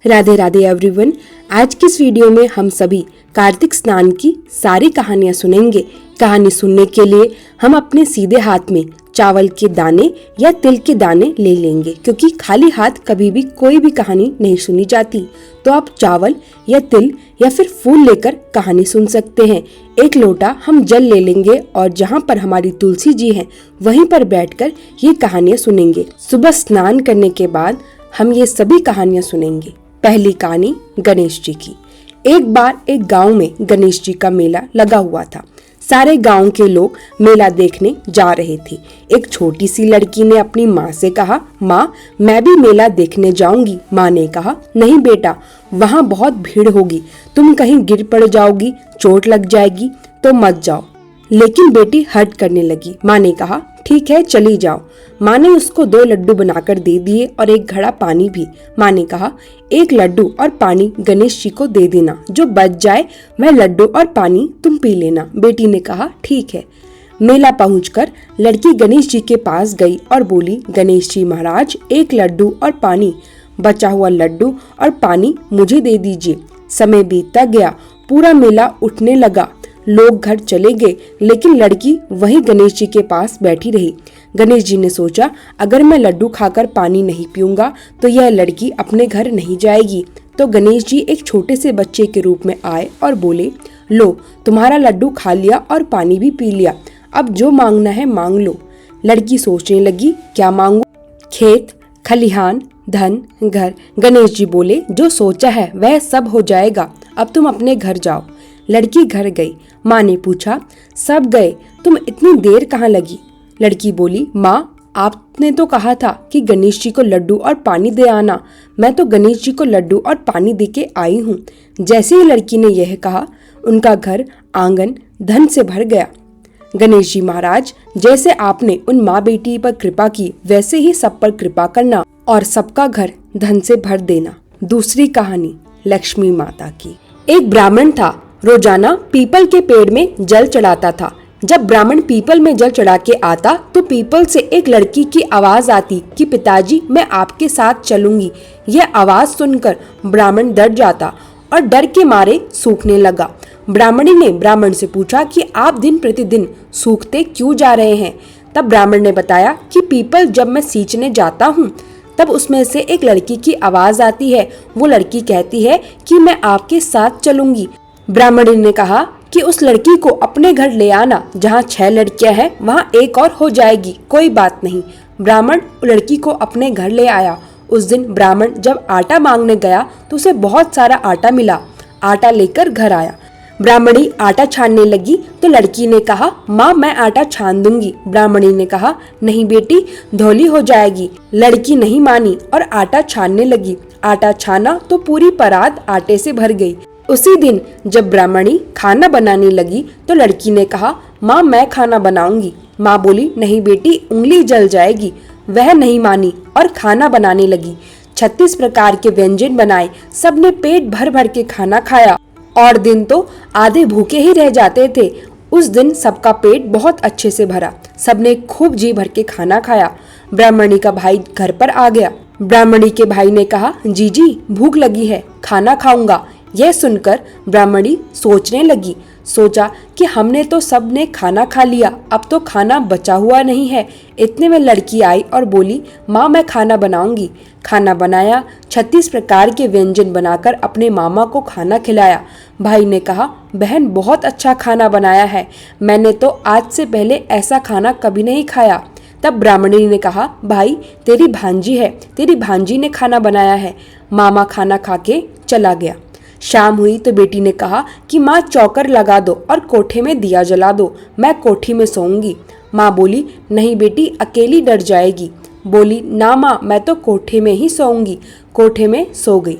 Radhe Radhe everyone. आज की इस वीडियो में हम सभी कार्तिक स्नान की सारी कहानियां सुनेंगे। कहानी सुनने के लिए हम अपने सीधे हाथ में चावल के दाने या तिल के दाने ले लेंगे, क्योंकि खाली हाथ कभी भी कोई भी कहानी नहीं सुनी जाती। तो आप चावल या तिल या फिर फूल लेकर कहानी सुन सकते हैं। एक लोटा हम जल ले लेंगे और जहाँ पर हमारी तुलसी जी हैं वहीं पर बैठकर ये कहानियां सुनेंगे। सुबह स्नान करने के बाद हम ये सभी कहानियां सुनेंगे। पहली कहानी गणेश जी की। एक बार एक गांव में गणेश जी का मेला लगा हुआ था। सारे गांव के लोग मेला देखने जा रहे थे। एक छोटी सी लड़की ने अपनी माँ से कहा, माँ मैं भी मेला देखने जाऊंगी। माँ ने कहा, नहीं बेटा, वहाँ बहुत भीड़ होगी, तुम कहीं गिर पड़ जाओगी, चोट लग जाएगी, तो मत जाओ। लेकिन बेटी हट करने लगी। माँ ने कहा, ठीक है चली जाओ। माँ ने उसको 2 लड्डू बनाकर दे दिए और एक घड़ा पानी भी। माँ ने कहा, एक लड्डू और पानी गणेश जी को दे देना, जो बच जाए वह लड्डू और पानी तुम पी लेना। बेटी ने कहा, ठीक है। मेला पहुंचकर लड़की गणेश जी के पास गई और बोली, गणेश जी महाराज, एक लड्डू और पानी, बचा हुआ लड्डू और पानी मुझे दे दीजिए। समय बीतता गया, पूरा मेला उठने लगा, लोग घर चले गए, लेकिन लड़की वहीं गणेश जी के पास बैठी रही। गणेश जी ने सोचा, अगर मैं लड्डू खाकर पानी नहीं पीऊंगा तो यह लड़की अपने घर नहीं जाएगी। तो गणेश जी एक छोटे से बच्चे के रूप में आए और बोले, लो तुम्हारा लड्डू खा लिया और पानी भी पी लिया, अब जो मांगना है मांग लो। लड़की सोचने लगी, क्या मांगू? खेत, खलिहान, धन, घर। गणेश जी बोले, जो सोचा है वह सब हो जाएगा, अब तुम अपने घर जाओ। लड़की घर गई। माँ ने पूछा, सब गए, तुम इतनी देर कहाँ लगी? लड़की बोली, माँ आपने तो कहा था कि गणेश जी को लड्डू और पानी दे आना, मैं तो गणेश जी को लड्डू और पानी दे के आई हूँ। जैसे ही लड़की ने यह कहा, उनका घर आंगन धन से भर गया। गणेश जी महाराज, जैसे आपने उन माँ बेटी पर कृपा की, वैसे ही सब पर कृपा करना और सबका घर धन से भर देना। दूसरी कहानी लक्ष्मी माता की। एक ब्राह्मण था, रोजाना पीपल के पेड़ में जल चढ़ाता था। जब ब्राह्मण पीपल में जल चढ़ा के आता तो पीपल से एक लड़की की आवाज आती कि पिताजी मैं आपके साथ चलूंगी। यह आवाज सुनकर ब्राह्मण डर जाता और डर के मारे सूखने लगा। ब्राह्मणी ने ब्राह्मण से पूछा कि आप दिन प्रतिदिन सूखते क्यों जा रहे हैं? तब ब्राह्मण ने बताया कि पीपल जब मैं सींचने जाता हूँ तब उसमें से एक लड़की की आवाज आती है। वो लड़की कहती है कि मैं आपके साथ चलूंगी। ब्राह्मणी ने कहा कि उस लड़की को अपने घर ले आना, जहाँ 6 लड़कियां हैं वहाँ एक और हो जाएगी, कोई बात नहीं। ब्राह्मण लड़की को अपने घर ले आया। उस दिन ब्राह्मण जब आटा मांगने गया तो उसे बहुत सारा आटा मिला। आटा लेकर घर आया। ब्राह्मणी आटा छानने लगी तो लड़की ने कहा, माँ मैं आटा छान दूंगी। ब्राह्मणी ने कहा, नहीं बेटी, धौली हो जाएगी। लड़की नहीं मानी और आटा छानने लगी। आटा छाना तो पूरी परात आटे से भर गई। उसी दिन जब ब्राह्मणी खाना बनाने लगी तो लड़की ने कहा, माँ मैं खाना बनाऊंगी। माँ बोली, नहीं बेटी, उंगली जल जाएगी। वह नहीं मानी और खाना बनाने लगी। 36 प्रकार के व्यंजन बनाए। सबने पेट भर भर के खाना खाया और दिन तो आधे भूखे ही रह जाते थे। उस दिन सबका पेट बहुत अच्छे से भरा। सबने खूब जी भर के खाना खाया। ब्राह्मणी का भाई घर पर आ गया। ब्राह्मणी के भाई ने कहा, जीजी भूख लगी है, खाना खाऊंगा। यह सुनकर ब्राह्मणी सोचने लगी। सोचा कि हमने तो सबने खाना खा लिया, अब तो खाना बचा हुआ नहीं है। इतने में लड़की आई और बोली, माँ मैं खाना बनाऊंगी। खाना बनाया। 36 प्रकार के व्यंजन बनाकर अपने मामा को खाना खिलाया। भाई ने कहा, बहन बहुत अच्छा खाना बनाया है, मैंने तो आज से पहले ऐसा खाना कभी नहीं खाया। तब ब्राह्मणी ने कहा, भाई तेरी भांजी है, तेरी भांजी ने खाना बनाया है। मामा खाना खा के चला गया। शाम हुई तो बेटी ने कहा कि माँ चौकर लगा दो और कोठे में दिया जला दो, मैं कोठी में सोऊंगी। माँ बोली, नहीं बेटी, अकेली डर जाएगी। बोली, ना माँ, मैं तो कोठे में ही सोऊंगी। कोठे में सो गई।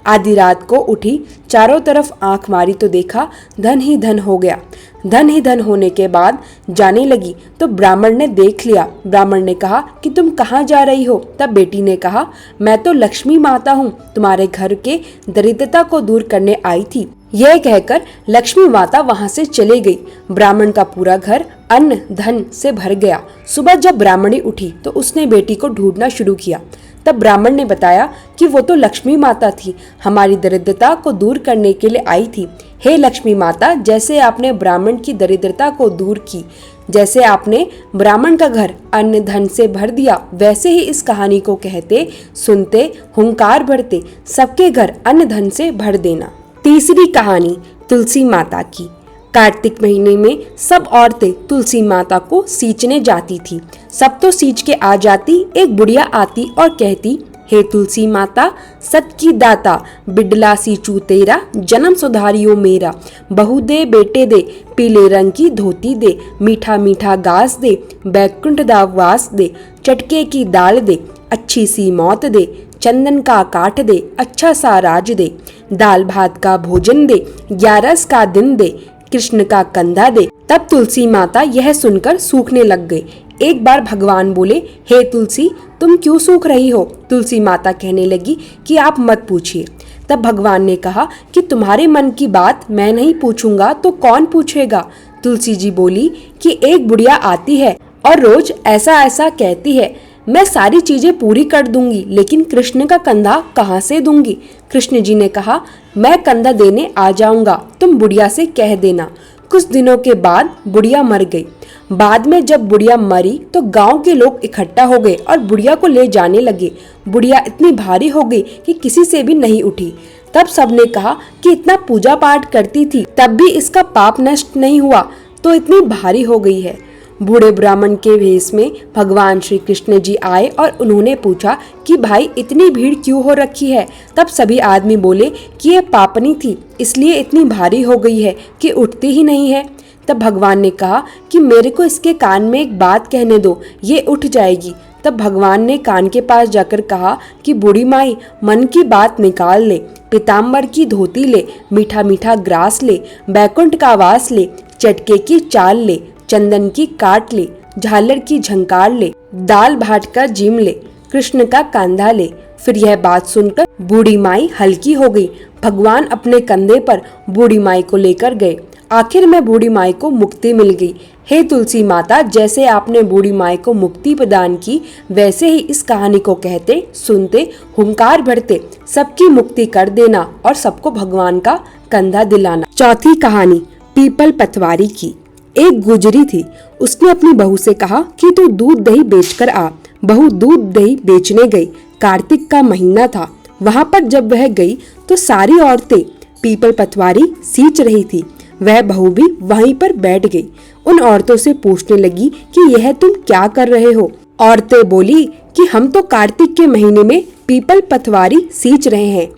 आधी रात को उठी, चारों तरफ आंख मारी तो देखा धन ही धन हो गया। धन ही धन होने के बाद जाने लगी तो ब्राह्मण ने देख लिया। ब्राह्मण ने कहा कि तुम कहाँ जा रही हो? तब बेटी ने कहा, मैं तो लक्ष्मी माता हूँ, तुम्हारे घर के दरिद्रता को दूर करने आई थी। यह कहकर लक्ष्मी माता वहां से चले गई। ब्राह्मण का पूरा घर अन्न धन से भर गया। सुबह जब ब्राह्मणी उठी तो उसने बेटी को ढूंढना शुरू किया। तब ब्राह्मण ने बताया कि वो तो लक्ष्मी माता थी, हमारी दरिद्रता को दूर करने के लिए आई थी। हे लक्ष्मी माता, जैसे आपने ब्राह्मण की दरिद्रता को दूर की, जैसे आपने ब्राह्मण का घर अन्न धन से भर दिया, वैसे ही इस कहानी को कहते सुनते हुंकार भरते सबके घर अन्न धन से भर देना। तीसरी कहानी तुलसी माता की। कार्तिक महीने में सब औरतें तुलसी माता को सींचने जाती थी। सब तो सींच के आ जाती, एक बुढ़िया आती और कहती, हे तुलसी माता सत की दाता, बिडला सींचू तेरा, जन्म सुधारियो मेरा। बहू दे बेटे दे, पीले रंग की धोती दे, मीठा मीठा घास दे, बैकुंठ दा वास दे, चटके की दाल दे, अच्छी सी मौत दे, चंदन का काट दे, अच्छा सा राज दे, दाल भात का भोजन दे, 11 का दिन दे, कृष्ण का कंधा दे। तब तुलसी माता यह सुनकर सूखने लग गई। एक बार भगवान बोले, हे तुलसी तुम क्यों सूख रही हो? तुलसी माता कहने लगी कि आप मत पूछिए। तब भगवान ने कहा कि तुम्हारे मन की बात मैं नहीं पूछूंगा तो कौन पूछेगा? तुलसी जी बोली कि एक बुढ़िया आती है और रोज ऐसा ऐसा कहती है, मैं सारी चीजें पूरी कर दूंगी, लेकिन कृष्ण का कंधा कहाँ से दूंगी? कृष्ण जी ने कहा, मैं कंधा देने आ जाऊंगा, तुम बुढ़िया से कह देना। कुछ दिनों के बाद बुढ़िया मर गई। बाद में जब बुढ़िया मरी तो गांव के लोग इकट्ठा हो गए और बुढ़िया को ले जाने लगे। बुढ़िया इतनी भारी हो गई कि किसी से भी नहीं उठी। तब सबने कहा कि इतना पूजा पाठ करती थी तब भी इसका पाप नष्ट नहीं हुआ, तो इतनी भारी हो गई है। बूढ़े ब्राह्मण के भेष में भगवान श्री कृष्ण जी आए और उन्होंने पूछा कि भाई इतनी भीड़ क्यों हो रखी है? तब सभी आदमी बोले कि ये पापनी थी, इसलिए इतनी भारी हो गई है कि उठती ही नहीं है। तब भगवान ने कहा कि मेरे को इसके कान में एक बात कहने दो, ये उठ जाएगी। तब भगवान ने कान के पास जाकर कहा कि बूढ़ी माई मन की बात निकाल ले, पीताम्बर की धोती ले, मीठा मीठा ग्रास ले, बैकुंठ का वास ले, चटके की चाल ले, चंदन की काट ले, झालर की झंकार ले, दाल भात का जिम ले, कृष्ण का कंधा ले। फिर यह बात सुनकर बूढ़ी माई हल्की हो गई। भगवान अपने कंधे पर बूढ़ी माई को लेकर गए। आखिर में बूढ़ी माई को मुक्ति मिल गई। हे तुलसी माता, जैसे आपने बूढ़ी माई को मुक्ति प्रदान की, वैसे ही इस कहानी को कहते सुनते हुंकार भरते सबकी मुक्ति कर देना और सबको भगवान का कंधा दिलाना। चौथी कहानी पीपल पतवारी की। एक गुजरी थी, उसने अपनी बहू से कहा कि तू दूध दही बेचकर आ। बहू दूध दही बेचने गई। कार्तिक का महीना था। वहां पर जब वह गई तो सारी औरतें पीपल पतवारी सींच रही थी। वह बहू भी वहीं पर बैठ गई। उन औरतों से पूछने लगी कि यह तुम क्या कर रहे हो? औरतें बोली कि हम तो कार्तिक के महीने में पीपल पतवारी सींच रहे हैं।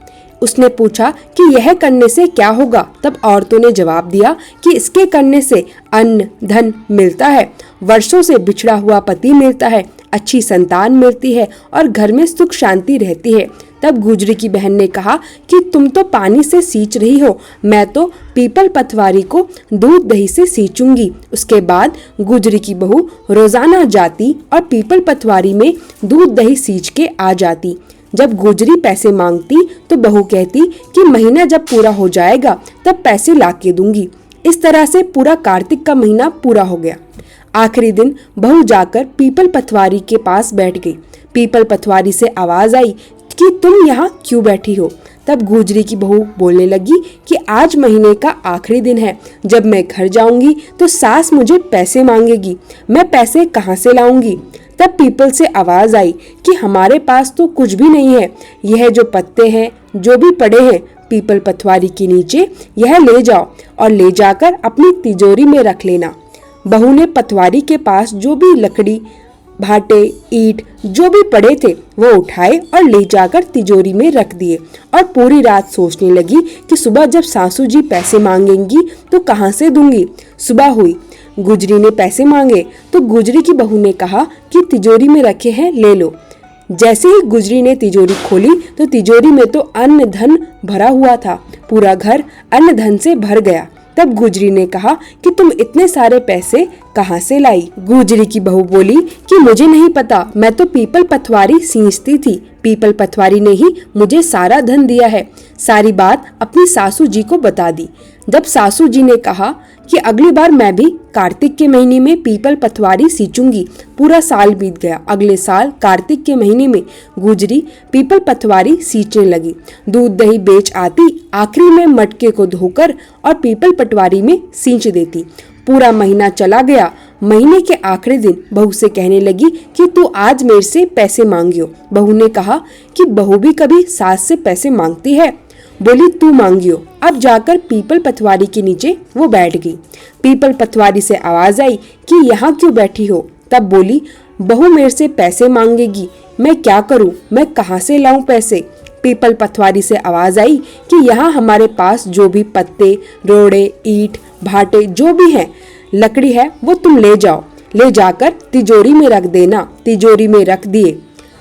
उसने पूछा कि यह करने से क्या होगा? तब औरतों ने जवाब दिया कि इसके करने से अन्न धन मिलता है, वर्षों से बिछड़ा हुआ पति मिलता है, अच्छी संतान मिलती है और घर में सुख शांति रहती है। तब गुजरी की बहन ने कहा कि तुम तो पानी से सींच रही हो, मैं तो पीपल पतवारी को दूध दही से सींचूंगी। उसके बाद गुजरी की बहू रोजाना जाती और पीपल पतवारी में दूध दही सींच के आ जाती। जब गुजरी पैसे मांगती तो बहू कहती कि महीना जब पूरा हो जाएगा तब पैसे लाके दूंगी। इस तरह से पूरा कार्तिक का महीना पूरा हो गया। आखिरी दिन बहू जाकर पीपल पतवारी के पास बैठ गई। पीपल पतवारी से आवाज आई कि तुम यहाँ क्यों बैठी हो? तब गुजरी की बहू बोलने लगी कि आज महीने का आखिरी दिन है, जब मैं घर जाऊंगी तो सास मुझे पैसे मांगेगी, मैं पैसे कहाँ से लाऊंगी? तब पीपल से आवाज आई कि हमारे पास तो कुछ भी नहीं है, यह जो पत्ते हैं जो भी पड़े हैं पीपल पतवारी के नीचे, यह ले जाओ और ले जाकर अपनी तिजोरी में रख लेना। बहू ने पतवारी के पास जो भी लकड़ी भाटे ईंट जो भी पड़े थे वो उठाए और ले जाकर तिजोरी में रख दिए और पूरी रात सोचने लगी कि सुबह जब सासू जी पैसे मांगेंगी तो कहाँ से दूंगी। सुबह हुई, गुजरी ने पैसे मांगे तो गुजरी की बहू ने कहा कि तिजोरी में रखे हैं, ले लो। जैसे ही गुजरी ने तिजोरी खोली तो तिजोरी में तो अन्न धन भरा हुआ था, पूरा घर अन्न धन से भर गया। तब गुजरी ने कहा कि तुम इतने सारे पैसे कहाँ से लाई? गुजरी की बहू बोली कि मुझे नहीं पता, मैं तो पीपल पतवारी सींचती थी, पीपल पतवारी ने ही मुझे सारा धन दिया है। सारी बात अपनी सासू जी को बता दी। जब सासू जी ने कहा कि अगली बार मैं भी कार्तिक के महीने में पीपल पथवारी सींचूंगी। पूरा साल बीत गया। अगले साल कार्तिक के महीने में गुजरी पीपल पथवारी सींचने लगी। दूध दही बेच आती, आखिरी में मटके को धोकर और पीपल पटवारी में सींच देती। पूरा महीना चला गया। महीने के आखिरी दिन बहू से कहने लगी कि तू आज मेरे से पैसे मांगियो। बहू ने कहा कि बहू भी कभी सास से पैसे मांगती है। बोली तू मांगियो। अब जाकर पीपल पथवारी के नीचे वो बैठ गई। पीपल पथवारी से आवाज आई कि यहाँ क्यों बैठी हो। तब बोली बहू मेरे से पैसे मांगेगी, मैं क्या करूँ, मैं कहाँ से लाऊं पैसे। पीपल पथवारी से आवाज आई कि यहाँ हमारे पास जो भी पत्ते, रोड़े, ईंट, भाटे जो भी हैं, लकड़ी है वो तुम ले जाओ, ले जाकर तिजोरी में रख देना। तिजोरी में रख दिए।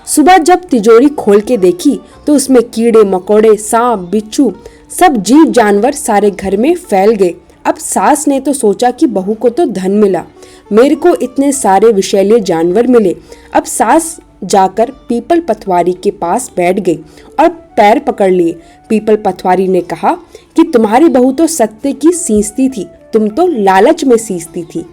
सुबह जब तिजोरी खोल के देखी तो उसमें कीड़े मकोड़े, सांप, बिच्छू, सब जीव जानवर सारे घर में फैल गए। अब सास ने तो सोचा कि बहू को तो धन मिला, मेरे को इतने सारे विषैले जानवर मिले। अब सास जाकर पीपल पथवारी के पास बैठ गई और पैर पकड़ लिए। पीपल पथवारी ने कहा कि तुम्हारी बहू तो सत्य की सींचती थी, तुम तो लालच में सींचती थी,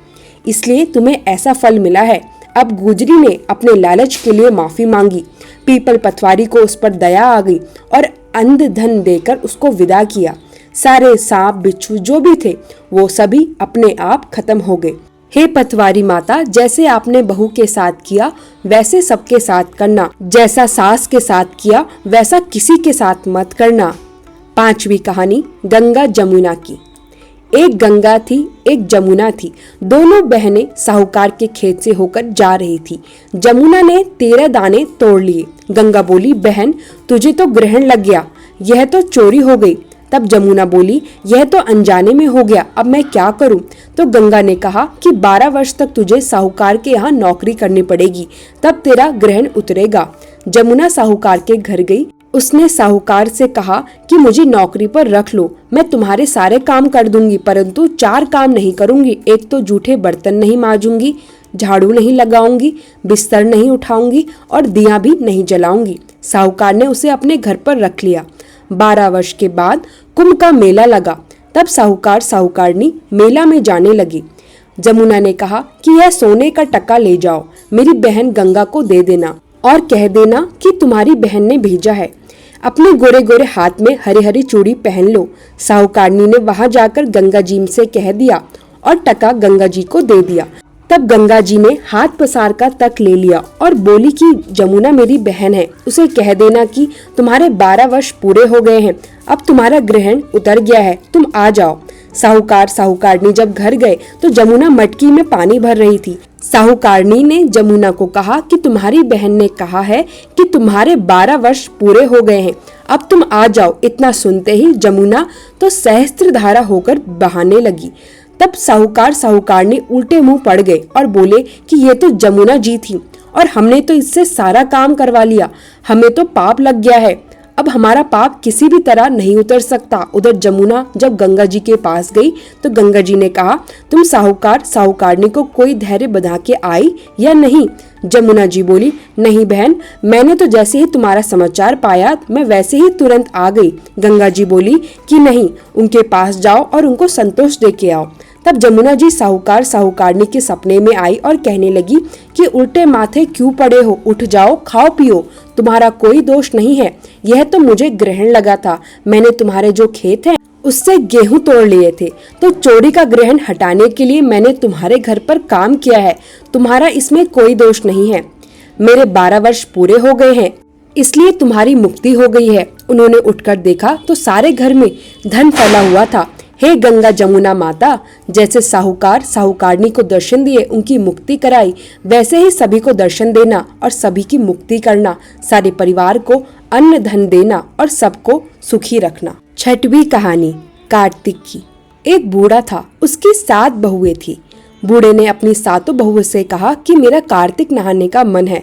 इसलिए तुम्हें ऐसा फल मिला है। अब गुजरी ने अपने लालच के लिए माफी मांगी। पीपल पथवारी को उस पर दया आ गई और अंध धन देकर उसको विदा किया। सारे सांप बिच्छू जो भी थे वो सभी अपने आप खत्म हो गए। हे पथवारी माता, जैसे आपने बहू के साथ किया वैसे सबके साथ करना, जैसा सास के साथ किया वैसा किसी के साथ मत करना। 5वीं कहानी गंगा जमुना की। एक गंगा थी, एक जमुना थी। दोनों बहनें साहूकार के खेत से होकर जा रही थी। जमुना ने 13 दाने तोड़ लिए। गंगा बोली बहन तुझे तो ग्रहण लग गया, यह तो चोरी हो गई। तब जमुना बोली यह तो अनजाने में हो गया, अब मैं क्या करूं। तो गंगा ने कहा कि 12 वर्ष तक तुझे साहूकार के यहाँ नौकरी करनी पड़ेगी, तब तेरा ग्रहण उतरेगा। जमुना साहूकार के घर गई। उसने साहूकार से कहा कि मुझे नौकरी पर रख लो, मैं तुम्हारे सारे काम कर दूंगी, परंतु 4 काम नहीं करूंगी। एक तो जूठे बर्तन नहीं मांजूंगी, झाड़ू नहीं लगाऊंगी, बिस्तर नहीं उठाऊंगी और दिया भी नहीं जलाऊंगी। साहूकार ने उसे अपने घर पर रख लिया। 12 वर्ष के बाद कुंभ का मेला लगा। तब साहूकार साहूकारनी मेला में जाने लगी। जमुना ने कहा कि यह सोने का टका ले जाओ, मेरी बहन गंगा को दे देना और कह देना कि तुम्हारी बहन ने भेजा है। अपने गोरे गोरे हाथ में हरी हरी चूड़ी पहन लो। साहूकारनी ने वहां जाकर गंगा जी से कह दिया और टका गंगा जी को दे दिया। तब गंगा जी ने हाथ पसार का तक ले लिया और बोली कि जमुना मेरी बहन है, उसे कह देना कि तुम्हारे 12 वर्ष पूरे हो गए हैं, अब तुम्हारा ग्रहण उतर गया है, तुम आ जाओ। साहूकार साहूकारनी जब घर गए तो जमुना मटकी में पानी भर रही थी। साहूकारनी ने जमुना को कहा कि तुम्हारी बहन ने कहा है कि तुम्हारे 12 वर्ष पूरे हो गए हैं, अब तुम आ जाओ। इतना सुनते ही जमुना तो सहस्त्रधारा होकर बहाने लगी। तब साहूकार साहूकारनी उल्टे मुंह पड़ गए और बोले कि ये तो जमुना जी थी और हमने तो इससे सारा काम करवा लिया, हमें तो पाप लग गया है, अब हमारा पाप किसी भी तरह नहीं उतर सकता। उधर जमुना जब गंगा जी के पास गई तो गंगा जी ने कहा तुम साहूकार साहूकारनी को कोई धैर्य बधा के आई या नहीं। जमुना जी बोली नहीं बहन, मैंने तो जैसे ही तुम्हारा समाचार पाया मैं वैसे ही तुरंत आ गई। गंगा जी बोली कि नहीं, उनके पास जाओ और उनको संतोष दे के आओ। तब जमुना जी साहूकार साहूकारनी के सपने में आई और कहने लगी कि उल्टे माथे क्यों पड़े हो, उठ जाओ, खाओ पियो, तुम्हारा कोई दोष नहीं है, यह तो मुझे ग्रहण लगा था, मैंने तुम्हारे जो खेत हैं उससे गेहूं तोड़ लिए थे, तो चोरी का ग्रहण हटाने के लिए मैंने तुम्हारे घर पर काम किया है, तुम्हारा इसमें कोई दोष नहीं है। मेरे 12 वर्ष पूरे हो गए हैं, इसलिए तुम्हारी मुक्ति हो गई है। उन्होंने उठकर देखा तो सारे घर में धन फैला हुआ था। हे गंगा जमुना माता, जैसे साहूकार साहूकारनी को दर्शन दिए उनकी मुक्ति कराई, वैसे ही सभी को दर्शन देना और सभी की मुक्ति करना, सारे परिवार को अन्न धन देना और सबको सुखी रखना। 6वीं कहानी कार्तिक की। एक बूढ़ा था, उसकी 7 बहुएं थी। बूढ़े ने अपनी 7 बहुओं से कहा कि मेरा कार्तिक नहाने का मन है।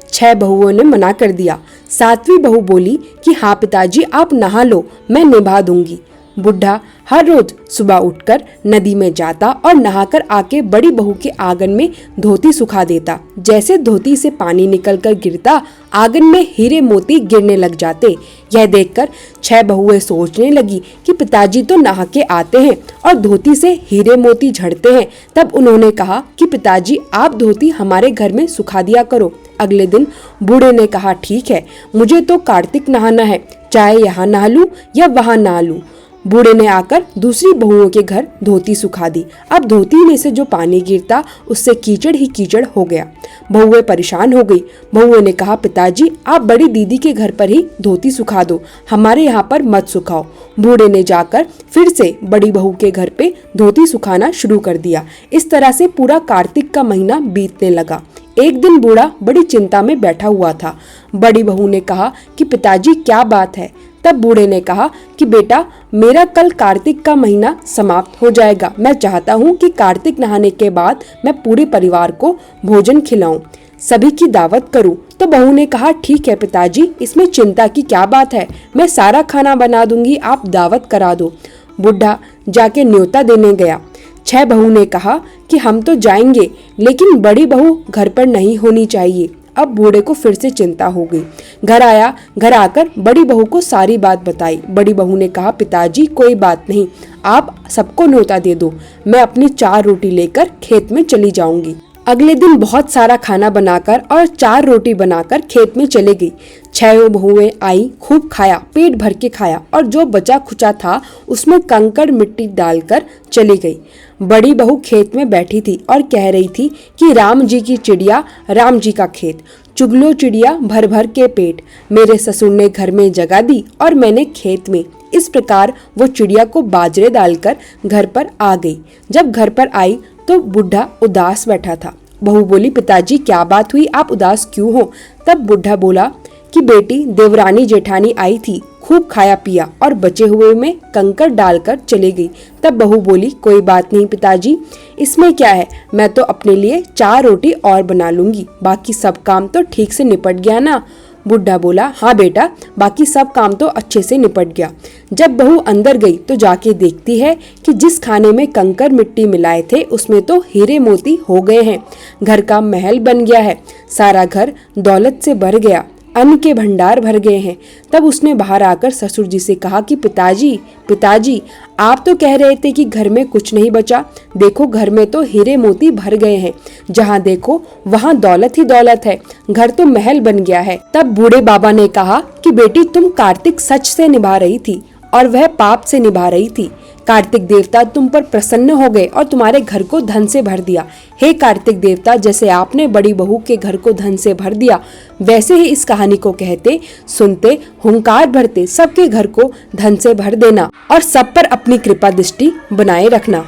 6 बहुओं ने मना कर दिया। 7वीं बहू बोली कि हाँ पिताजी आप नहा लो, मैं निभा दूंगी। बुढ़ा हर रोज सुबह उठकर नदी में जाता और नहाकर आके बड़ी बहू के आंगन में धोती सुखा देता। जैसे धोती से पानी निकलकर गिरता, आंगन में हीरे मोती गिरने लग जाते। यह देखकर 6 बहुएं सोचने लगी कि पिताजी तो नहा के आते हैं और धोती से हीरे मोती झड़ते हैं। तब उन्होंने कहा कि पिताजी, आप धोती हमारे घर में सुखा दिया करो। अगले दिन बूढ़े ने कहा, ठीक है, मुझे तो कार्तिक नहाना है, चाहे यहाँ नहा लूं या वहाँ नहा लूं। बूढ़े ने आकर दूसरी बहुओं के घर धोती सुखा दी। अब धोती में से जो पानी गिरता उससे कीचड़ ही कीचड़ हो गया। बहुएं परेशान हो गई। बहुओं ने कहा, पिताजी, आप बड़ी दीदी के घर पर ही धोती सुखा दो, हमारे यहाँ पर मत सुखाओ। बूढ़े ने जाकर फिर से बड़ी बहू के घर पे धोती सुखाना शुरू कर दिया। इस तरह से पूरा कार्तिक का महीना बीतने लगा। एक दिन बूढ़ा बड़ी चिंता में बैठा हुआ था। बड़ी बहू ने कहा कि पिताजी, क्या बात है? तब बूढ़े ने कहा कि बेटा, मेरा कल कार्तिक का महीना समाप्त हो जाएगा। मैं चाहता हूँ कि कार्तिक नहाने के बाद मैं पूरे परिवार को भोजन खिलाऊं, सभी की दावत करूं। तो बहू ने कहा, ठीक है पिताजी, इसमें चिंता की क्या बात है, मैं सारा खाना बना दूंगी, आप दावत करा दो। बुढ़ा जाके न्योता देने गया। 6 बहू ने कहा कि हम तो जाएंगे, लेकिन बड़ी बहू घर पर नहीं होनी चाहिए। अब बूढ़े को फिर से चिंता हो गई। घर आया। घर आकर बड़ी बहू को सारी बात बताई। बड़ी बहू ने कहा, पिताजी, कोई बात नहीं, आप सबको न्योता दे दो, मैं अपनी 4 रोटी लेकर खेत में चली जाऊंगी। अगले दिन बहुत सारा खाना बनाकर और 4 रोटी बनाकर खेत में चले गई। 6 बहुएं आई, खूब खाया, पेट भर के खाया और जो बचा खुचा था उसमें कंकड़ मिट्टी डालकर चली गई। बड़ी बहू खेत में बैठी थी और कह रही थी कि राम जी की चिड़िया, राम जी का खेत, चुगलो चिड़िया भर भर के पेट, मेरे ससुर ने घर में जगह दी और मैंने खेत में। इस प्रकार वो चिड़िया को बाजरे डालकर घर पर आ गई। जब घर पर आई तो बुढ़ा उदास बैठा था। बहू बोली, पिताजी, क्या बात हुई, आप उदास क्यों हो? तब बुढ़ा बोला कि बेटी, देवरानी जेठानी आई थी, खूब खाया पिया और बचे हुए में कंकड़ डालकर चली गई। तब बहू बोली, कोई बात नहीं पिताजी, इसमें क्या है, मैं तो अपने लिए 4 रोटी और बना लूंगी, बाकी सब काम तो ठीक से निपट गया ना। बुढ़ा बोला, हाँ बेटा, बाकी सब काम तो अच्छे से निपट गया। जब बहू अंदर गई तो जाके देखती है कि जिस खाने में कंकड़ मिट्टी मिलाए थे उसमें तो हीरे मोती हो गए हैं। घर का महल बन गया है, सारा घर दौलत से भर गया, अन्न के भंडार भर गए हैं। तब उसने बाहर आकर ससुर जी से कहा कि पिताजी, पिताजी, आप तो कह रहे थे कि घर में कुछ नहीं बचा, देखो घर में तो हीरे मोती भर गए हैं, जहाँ देखो वहाँ दौलत ही दौलत है, घर तो महल बन गया है। तब बूढ़े बाबा ने कहा कि बेटी, तुम कार्तिक सच से निभा रही थी और वह पाप से निभा रही थी। कार्तिक देवता तुम पर प्रसन्न हो गए और तुम्हारे घर को धन से भर दिया। हे कार्तिक देवता, जैसे आपने बड़ी बहू के घर को धन से भर दिया, वैसे ही इस कहानी को कहते सुनते हुंकार भरते सबके घर को धन से भर देना और सब पर अपनी कृपा दृष्टि बनाए रखना।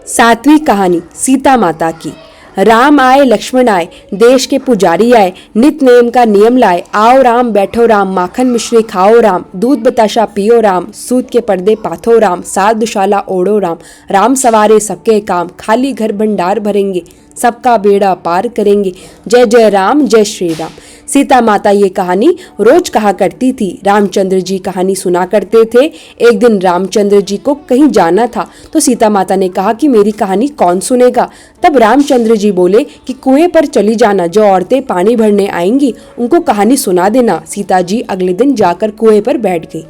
7वीं कहानी सीता माता की। राम आए लक्ष्मण आए, देश के पुजारी आए, नित नेम का नियम लाए, आओ राम बैठो राम, माखन मिश्री खाओ राम, दूध बताशा पियो राम, सूत के पर्दे पाथो राम, सात दुशाला ओढ़ो राम, राम सवारे सबके काम, खाली घर भंडार भरेंगे, सबका बेड़ा पार करेंगे, जय जय राम, जय श्री राम। सीता माता ये कहानी रोज कहा करती थी। रामचंद्र जी कहानी सुना करते थे। एक दिन रामचंद्र जी को कहीं जाना था तो सीता माता ने कहा कि मेरी कहानी कौन सुनेगा। तब रामचंद्र जी बोले कि कुएं पर चली जाना, जो औरतें पानी भरने आएंगी उनको कहानी सुना देना। सीता जी अगले दिन जाकर कुएं पर बैठ गई।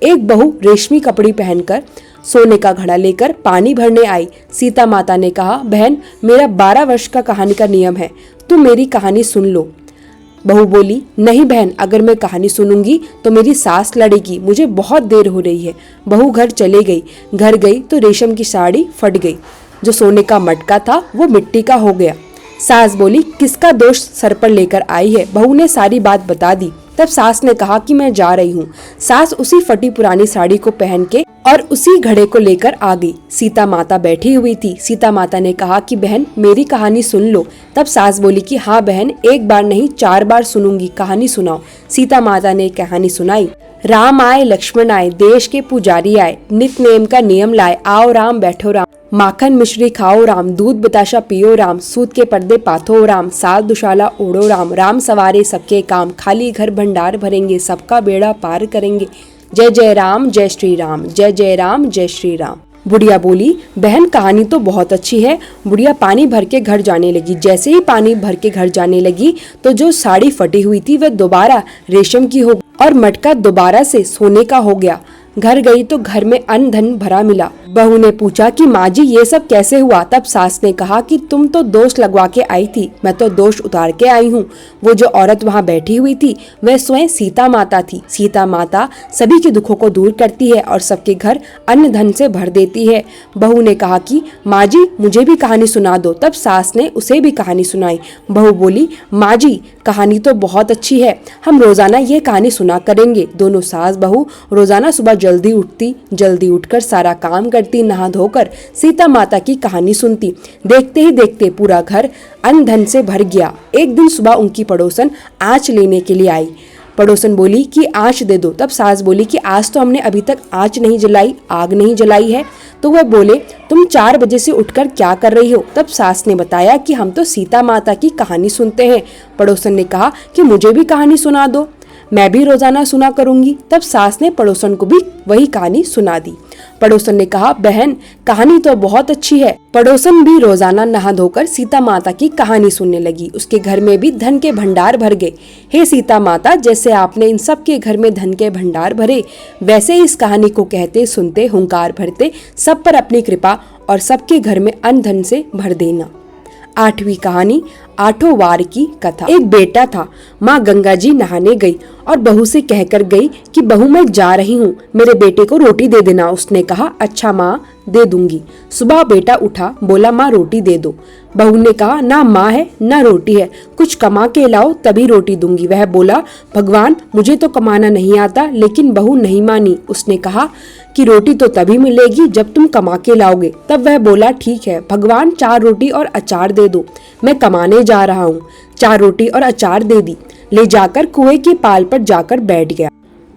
एक बहू रेशमी कपड़ी पहनकर सोने का घड़ा लेकर पानी भरने आई। सीता माता ने कहा, बहन, मेरा 12 वर्ष का कहानी का नियम है, तुम मेरी कहानी सुन लो। बहू बोली, नहीं बहन, अगर मैं कहानी सुनूंगी तो मेरी सास लड़ेगी, मुझे बहुत देर हो रही है। बहू घर चले गई। घर गई तो रेशम की साड़ी फट गई, जो सोने का मटका था वो मिट्टी का हो गया। सास बोली, किसका दोष सर पर लेकर आई है? बहू ने सारी बात बता दी। तब सास ने कहा कि मैं जा रही हूँ। सास उसी फटी पुरानी साड़ी को पहन के और उसी घड़े को लेकर आ गई। सीता माता बैठी हुई थी। सीता माता ने कहा कि बहन, मेरी कहानी सुन लो। तब सास बोली कि हाँ बहन, 1 बार नहीं 4 बार सुनूंगी, कहानी सुनाओ। सीता माता ने कहानी सुनाई। राम आए लक्ष्मण आए, देश के पुजारी आए, नित नेम का नियम लाए, आओ राम बैठो राम, माखन मिश्री खाओ राम, दूध बताशा पियो राम, सूत के पर्दे पाथो राम, सात दुशाला ओढ़ो राम, राम सवारे सबके काम, खाली घर भंडार भरेंगे, सबका बेड़ा पार करेंगे, जय जय राम जय श्री राम, जय जय राम जय श्री राम। बुढ़िया बोली, बहन कहानी तो बहुत अच्छी है। बुढ़िया पानी भर के घर जाने लगी। जैसे ही पानी भर के घर जाने लगी तो जो साड़ी फटी हुई थी वह दोबारा रेशम की हो और मटका दोबारा से सोने का हो गया। घर गई तो घर में अन्न धन भरा मिला। बहू ने पूछा कि माँ जी ये सब कैसे हुआ? तब सास ने कहा कि तुम तो दोष लगवा के आई थी, मैं तो दोष उतार के आई हूँ। वो जो औरत वहाँ बैठी हुई थी वह स्वयं सीता माता थी। सीता माता सभी के दुखों को दूर करती है और सबके घर अन्न धन से भर देती है। बहू ने कहा कि माँ जी मुझे भी कहानी सुना दो। तब सास ने उसे भी कहानी सुनाई। बहू बोली, माँ जी कहानी तो बहुत अच्छी है, हम रोजाना ये कहानी सुना करेंगे। दोनों सास बहू रोजाना सुबह जल्दी उठती, जल्दी उठकर सारा काम करती, नहा धोकर सीता माता की कहानी सुनती। देखते ही देखते पूरा घर अन्न धन से भर गया। एक दिन सुबह उनकी पड़ोसन आँच लेने के लिए आई। पड़ोसन बोली कि आँच दे दो। तब सास बोली कि आज तो हमने अभी तक आँच नहीं जलाई, आग नहीं जलाई है। तो वह बोले, तुम 4 बजे से उठकर क्या कर रही हो? तब सास ने बताया कि हम तो सीता माता की कहानी सुनते हैं। पड़ोसन ने कहा कि मुझे भी कहानी सुना दो, मैं भी रोजाना सुना करूंगी। तब सास ने पड़ोसन को भी वही कहानी सुना दी। पड़ोसन ने कहा, बहन कहानी तो बहुत अच्छी है। पड़ोसन भी रोजाना नहा धोकर सीता माता की कहानी सुनने लगी। उसके घर में भी धन के भंडार भर गए। हे सीता माता, जैसे आपने इन सब के घर में धन के भंडार भरे, वैसे इस कहानी को कहते सुनते हुंकार भरते सब पर अपनी कृपा और सबके घर में अन्न धन से भर देना। 8वीं कहानी, आठों वार की कथा। एक बेटा था। माँ गंगा जी नहाने गई और बहू से कहकर गई कि बहू मैं जा रही हूँ, मेरे बेटे को रोटी दे देना। उसने कहा, अच्छा माँ दे दूंगी। सुबह बेटा उठा, बोला माँ रोटी दे दो। बहू ने कहा, ना माँ है ना रोटी है, कुछ कमा के लाओ तभी रोटी दूंगी। वह बोला, भगवान मुझे तो कमाना नहीं आता। लेकिन बहू नहीं मानी। उसने कहा कि रोटी तो तभी मिलेगी जब तुम कमा के लाओगे। तब वह बोला, ठीक है भगवान 4 रोटी और अचार दे दो, मैं कमाने जा रहा हूँ। 4 रोटी और अचार दे दी। ले जाकर कुएं के पाल पर जाकर बैठ गया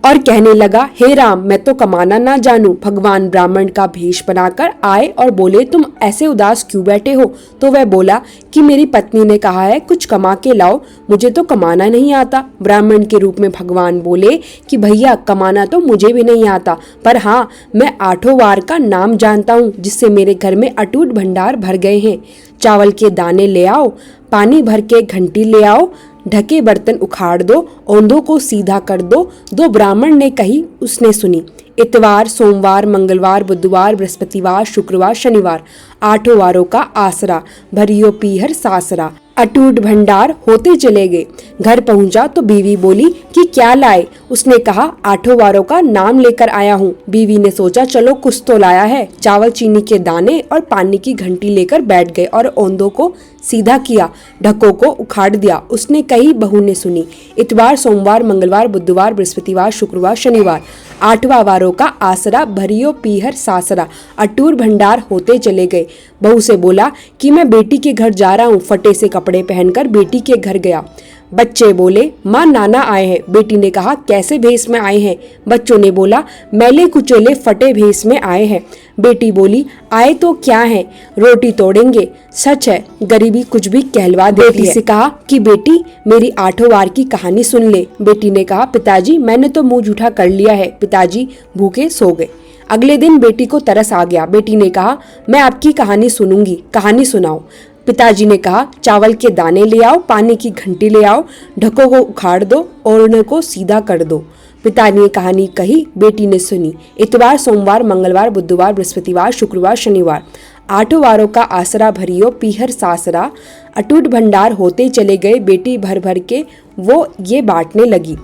और कहने लगा, हे राम मैं तो कमाना ना जानू। भगवान ब्राह्मण का भेष बनाकर आए और बोले, तुम ऐसे उदास क्यों बैठे हो? तो वह बोला कि मेरी पत्नी ने कहा है कुछ कमा के लाओ, मुझे तो कमाना नहीं आता। ब्राह्मण के रूप में भगवान बोले कि भैया कमाना तो मुझे भी नहीं आता, पर हाँ मैं 8 वार का नाम जानता हूँ जिससे मेरे घर में अटूट भंडार भर गए हैं। चावल के दाने ले आओ, पानी भर के घंटी ले आओ, ढके बर्तन उखाड़ दो, औंधों को सीधा कर दो। 2 ब्राह्मण ने कही, उसने सुनी। इतवार, सोमवार, मंगलवार, बुधवार, बृहस्पतिवार, शुक्रवार, शनिवार, 8 वारों का आसरा, भरियो पीहर सासरा। अटूट भंडार होते चले गए। घर पहुंचा तो बीवी बोली कि क्या लाए? उसने कहा, 8 वारों का नाम लेकर आया हूँ। बीवी ने सोचा चलो कुछ तो लाया है। चावल, चीनी के दाने और पानी की घंटी लेकर बैठ गए और औंधों को सीधा किया, ढकों को उखाड़ दिया। उसने कही, बहू ने सुनी। इतवार, सोमवार, मंगलवार, बुधवार, बृहस्पतिवार, शुक्रवार, शनिवार, 8वां वारों का आसरा, भरियो पीहर सासरा। अटूट भंडार होते चले गए। बहू से बोला कि मैं बेटी के घर जा रहा हूँ। फटे से कपड़े पहनकर बेटी के घर गया। बच्चे बोले, माँ नाना आए हैं। बेटी ने कहा, कैसे भेष में आए हैं? बच्चों ने बोला, मैले कुचेले फटे भेष में आए हैं। बेटी बोली, आए तो क्या है, रोटी तोड़ेंगे। सच है गरीबी कुछ भी कहलवा देती है। बेटी से कहा कि बेटी मेरी 8 वार की कहानी सुन ले। बेटी ने कहा, पिताजी मैंने तो मुंह जूठा कर लिया है। पिताजी भूखे सो गए। अगले दिन बेटी को तरस आ गया। बेटी ने कहा, मैं आपकी कहानी सुनूंगी, कहानी सुनाओ। पिताजी ने कहा, चावल के दाने ले आओ, पानी की घंटी ले आओ, ढकों को उखाड़ दो, ओढ़ने को सीधा कर दो। पिता ने कहानी कही, बेटी ने सुनी। इतवार, सोमवार, मंगलवार, बुधवार, बृहस्पतिवार, शुक्रवार, शनिवार, 8 वारों का आसरा, भरियो पीहर सासरा। अटूट भंडार होते चले गए। बेटी भर भर के वो ये बांटने लगी।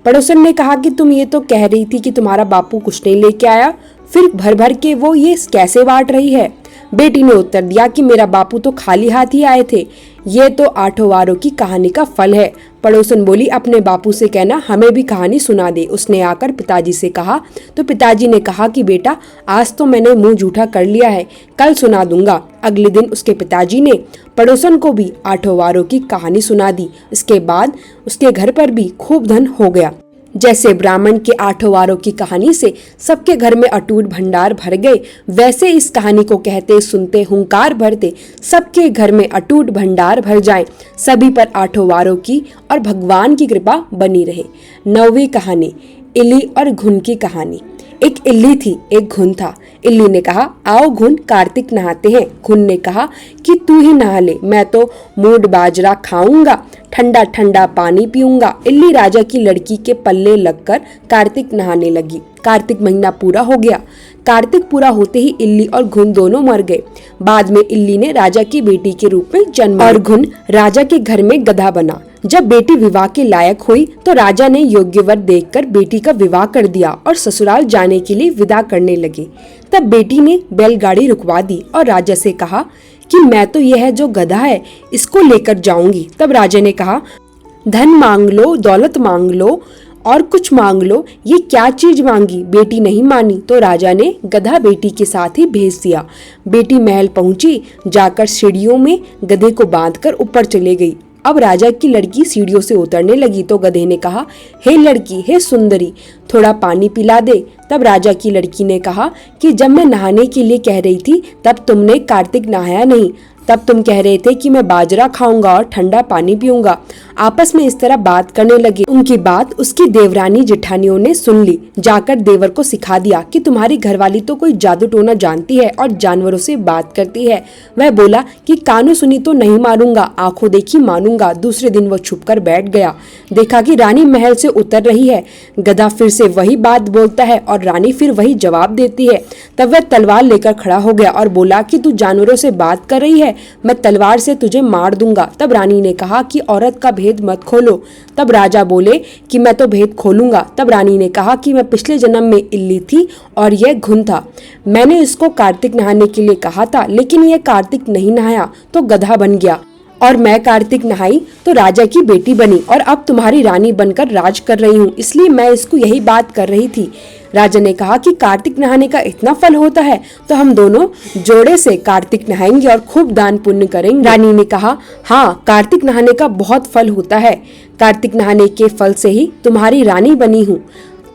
पड़ोसन ने कहा कि तुम ये तो कह रही थी कि तुम्हारा बापू कुछ नहीं लेके आया, फिर भर भर के वो ये कैसे बांट रही है? बेटी ने उत्तर दिया कि मेरा बापू तो खाली हाथ ही आए थे, ये तो 8 वारों की कहानी का फल है। पड़ोसन बोली, अपने बापू से कहना हमें भी कहानी सुना दे। उसने आकर पिताजी से कहा तो पिताजी ने कहा कि बेटा आज तो मैंने मुंह जूठा कर लिया है, कल सुना दूंगा। अगले दिन उसके पिताजी ने पड़ोसन को भी 8 वारों की कहानी सुना दी। इसके बाद उसके घर पर भी खूब धन हो गया। जैसे ब्राह्मण के 8 वारों की कहानी से सबके घर में अटूट भंडार भर गए, वैसे इस कहानी को कहते सुनते हुंकार भरते सबके घर में अटूट भंडार भर जाए। सभी पर 8 वारों की और भगवान की कृपा बनी रहे। 9वीं कहानी, इल्ली और घुन की कहानी। एक इल्ली थी, एक घुन था। इल्ली ने कहा, आओ घुन, कार्तिक नहाते हैं। घुन ने कहा कि तू ही नहा ले, मैं तो मूड बाजरा खाऊंगा, ठंडा ठंडा पानी पीऊंगा। इल्ली राजा की लड़की के पल्ले लगकर कार्तिक नहाने लगी। कार्तिक महीना पूरा हो गया। कार्तिक पूरा होते ही इल्ली और घुन दोनों मर गए। बाद में इल्ली ने राजा की बेटी के रूप में जन्म और घुन राजा के घर में गधा बना। जब बेटी विवाह के लायक हुई तो राजा ने योग्य वर देखकर बेटी का विवाह कर दिया और ससुराल जाने के लिए विदा करने लगे। तब बेटी ने बैलगाड़ी रुकवा दी और राजा से कहा कि मैं तो यह है जो गधा है, इसको लेकर जाऊंगी। तब राजा ने कहा, धन मांग लो, दौलत मांग लो और कुछ मांग लो, ये क्या चीज मांगी? बेटी नहीं मानी तो राजा ने गधा बेटी के साथ ही भेज दिया। बेटी महल पहुंची, जाकर सीढ़ियों में गधे को बांधकर ऊपर चले गई। अब राजा की लड़की सीढ़ियों से उतरने लगी तो गधे ने कहा, हे लड़की, हे सुंदरी, थोड़ा पानी पिला दे। तब राजा की लड़की ने कहा कि जब मैं नहाने के लिए कह रही थी तब तुमने कार्तिक नहाया नहीं, तब तुम कह रहे थे कि मैं बाजरा खाऊंगा और ठंडा पानी पीऊंगा। आपस में इस तरह बात करने लगे। उनकी बात उसकी देवरानी जेठानियों ने सुन ली। जाकर देवर को सिखा दिया कि तुम्हारी घरवाली तो कोई जादू टोना जानती है और जानवरों से बात करती है। वह बोला कि कानों सुनी तो नहीं मारूंगा, आंखों देखी मानूंगा। दूसरे दिन वो छुपकर बैठ गया। देखा कि रानी महल से उतर रही है। गधा फिर से वही बात बोलता है और रानी फिर वही जवाब देती है। तब वह तलवार लेकर खड़ा हो गया और बोला कि तू जानवरों से बात कर रही है, मैं तलवार से तुझे मार दूंगा। तब रानी ने कहा कि औरत का भेद मत खोलो। तब राजा बोले कि मैं तो भेद खोलूंगा। तब रानी ने कहा कि मैं पिछले जन्म में इल्ली थी और यह घुन था। मैंने इसको कार्तिक नहाने के लिए कहा था, लेकिन यह कार्तिक नहीं नहाया तो गधा बन गया और मैं कार्तिक नहाई तो राजा की बेटी बनी और अब तुम्हारी रानी बनकर राज कर रही हूँ, इसलिए मैं इसको यही बात कर रही थी। राजा ने कहा कि कार्तिक नहाने का इतना फल होता है तो हम दोनों जोड़े से कार्तिक नहाएंगे और खूब दान पुण्य करेंगे। रानी ने कहा, हाँ, कार्तिक नहाने का बहुत फल होता है। कार्तिक नहाने के फल से ही तुम्हारी रानी बनी हूँ।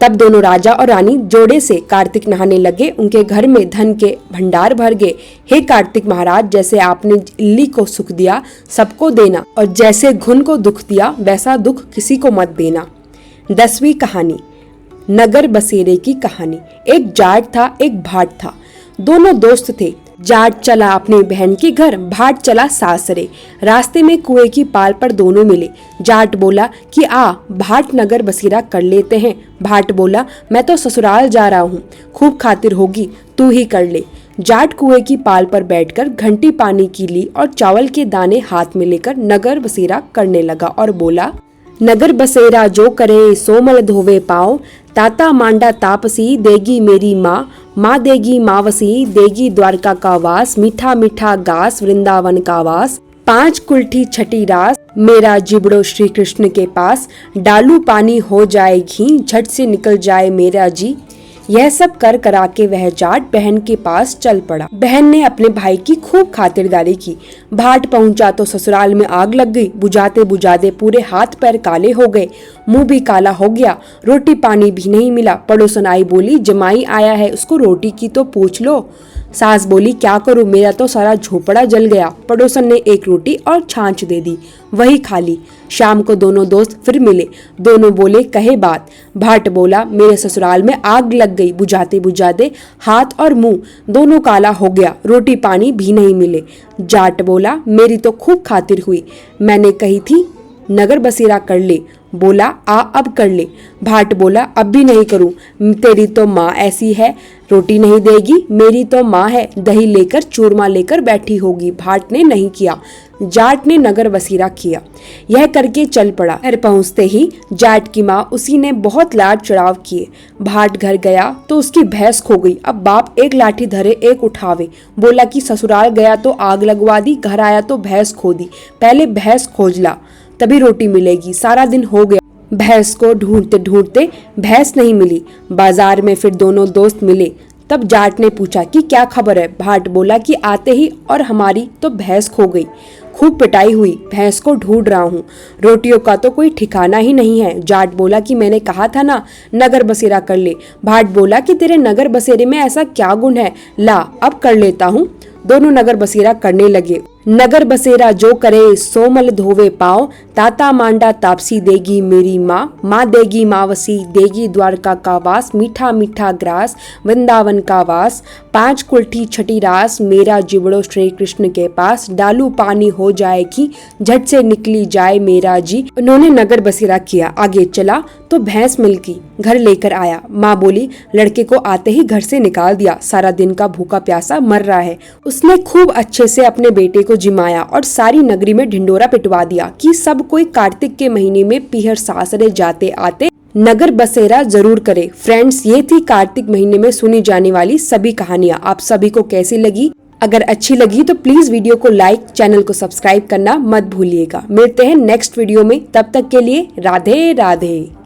तब दोनों राजा और रानी जोड़े से कार्तिक नहाने लगे। उनके घर में धन के भंडार भर गए। हे कार्तिक महाराज, जैसे आपने इल्ली को सुख दिया सबको देना और जैसे घुन को दुख दिया वैसा दुख किसी को मत देना। 10वीं कहानी, नगर बसेरे की कहानी। एक जाट था, एक भाट था। दोनों दोस्त थे। जाट चला अपनी बहन के घर, भाट चला सासरे। रास्ते में कुएं की पाल पर दोनों मिले। जाट बोला कि आ, भाट नगर बसेरा कर लेते हैं। भाट बोला, मैं तो ससुराल जा रहा हूँ, खूब खातिर होगी, तू ही कर ले। जाट कुएं की पाल पर बैठकर घंटी पानी की ली और चावल के दाने हाथ में लेकर नगर बसेरा करने लगा और बोला, नगर बसेरा जो करे सो मल धोवे पाँव, ताता मांडा तापसी देगी मेरी माँ, माँ देगी मावसी देगी द्वारका का वास, मीठा मीठा गास वृंदावन का वास, 5 कुल्ठी छठी रास मेरा जिबड़ो श्री कृष्ण के पास, डालू पानी हो जाए घी झट से निकल जाए मेरा जी। यह सब कर करा के वह जाट बहन के पास चल पड़ा। बहन ने अपने भाई की खूब खातिरदारी की। भाट पहुंचा तो ससुराल में आग लग गई। बुझाते बुझाते पूरे हाथ पैर काले हो गए, मुंह भी काला हो गया, रोटी पानी भी नहीं मिला। पड़ोसन आई, बोली, जमाई आया है, उसको रोटी की तो पूछ लो। सास बोली, क्या करूं, मेरा तो सारा झोपड़ा जल गया। पड़ोसन ने एक रोटी और छाछ दे दी, वही खा ली। शाम को दोनों दोस्त फिर मिले। दोनों बोले, कहे बात। भाट बोला, मेरे ससुराल में आग लग गई, बुझाते बुझाते हाथ और मुंह दोनों काला हो गया, रोटी पानी भी नहीं मिले। जाट बोला, मेरी तो खूब खातिर हुई, मैंने कही थी नगर बसेरा कर ले। बोला, आ अब कर ले। भाट बोला, अब भी नहीं करूं, तेरी तो माँ ऐसी है, रोटी नहीं देगी। मेरी तो माँ है, दही लेकर चूरमा लेकर बैठी होगी। भाट ने नहीं किया, जाट ने नगर बसेरा किया। यह करके चल पड़ा। घर पहुंचते ही जाट की माँ उसी ने बहुत लाड चढ़ाव किए। भाट घर गया तो उसकी भैंस खो गई। अब बाप एक लाठी धरे एक उठावे। बोला कि ससुराल गया तो आग लगवा दी, घर आया तो भैंस खो दी, पहले भैंस खोज ला तभी रोटी मिलेगी। सारा दिन हो गया, भैंस को ढूंढते ढूंढते भैंस नहीं मिली। बाजार में फिर दोनों दोस्त मिले। तब जाट ने पूछा कि क्या खबर है। भाट बोला कि आते ही और हमारी तो भैंस खो गई, खूब पिटाई हुई, भैंस को ढूंढ रहा हूँ, रोटियों का तो कोई ठिकाना ही नहीं है। जाट बोला कि मैंने कहा था ना नगर बसेरा कर ले। भाट बोला कि तेरे नगर बसेरे में ऐसा क्या गुण है, ला अब कर लेता हूँ। दोनों नगर बसेरा करने लगे। नगर बसेरा जो करे सोमल धोवे पाँव, ताता मांडा तापसी देगी मेरी माँ, माँ देगी मावसी देगी द्वारका का वास, मीठा मीठा ग्रास वृंदावन का वास, 5 कुल्ठी छठी रास मेरा जिबड़ो श्री कृष्ण के पास, डालू पानी हो जाएगी झट से निकली जाए मेरा जी। उन्होंने नगर बसेरा किया, आगे चला तो भैंस मिल्की घर लेकर आया। माँ बोली लड़के को आते ही घर से निकाल दिया, सारा दिन का भूखा प्यासा मर रहा है। उसने खूब अच्छे से अपने बेटे को जिमाया और सारी नगरी में ढिंडोरा पिटवा दिया कि सब कोई कार्तिक के महीने में पीहर सासरे जाते आते नगर बसेरा जरूर करे। फ्रेंड्स, ये थी कार्तिक महीने में सुनी जाने वाली सभी कहानियाँ। आप सभी को कैसी लगी? अगर अच्छी लगी तो प्लीज वीडियो को लाइक, चैनल को सब्सक्राइब करना मत भूलिएगा। मिलते हैं नेक्स्ट वीडियो में, तब तक के लिए राधे राधे।